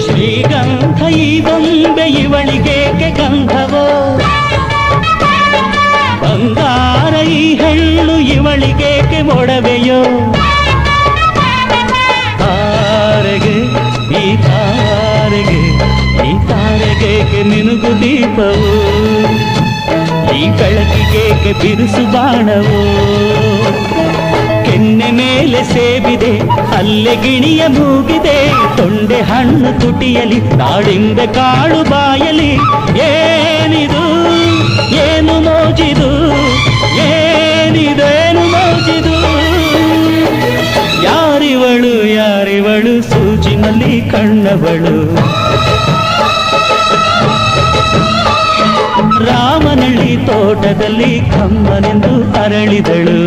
ಶ್ರೀಗಂಧ ಈ ಬೊಂಬೆ ಇವಳಿಗೇಕೆ ಗಂಧವೋ, ಬಂಗಾರ ಈ ಹೆಣ್ಣು ಇವಳಿಗೇಕೆ ಮೊಡವೆಯೋ. ತಾರೆಗೆ ಈ ತಾರೆಗೆ ಈ ತಾರೆಗೇಕೆ ಮಿನುಗು ದೀಪವು, ಈ ಬೆಳಕಿಗೇಕೆ ಬಿರುಸು ಬಾಣವೋ. ಕೆನ್ನೆ ಮೇಲೆ ಸೇಬಿದೆ ಅಲ್ಲೆ ಗಿಣಿಯ ಮೂಗಿದೆ, ತೊಂಡೆ ಹಣ್ಣು ತುಟಿಯಲಿ ದಾಳಿಂಬೆ ಕಾಳು ಬಾಯಲಿ. ಏನಿದು ಏನು ಮೋಜಿದು, ಏನಿದೇನು ಮೋಜಿದು. ಯಾರಿವಳು ಯಾರಿವಳು ಸೂಜಿನಲ್ಲಿ ಕಣ್ಣವಳು, ರಾಮನಳ್ಳಿ ತೋಟದಲ್ಲಿ ಕಮ್ಮನೆಂದು ಅರಳಿದಳು.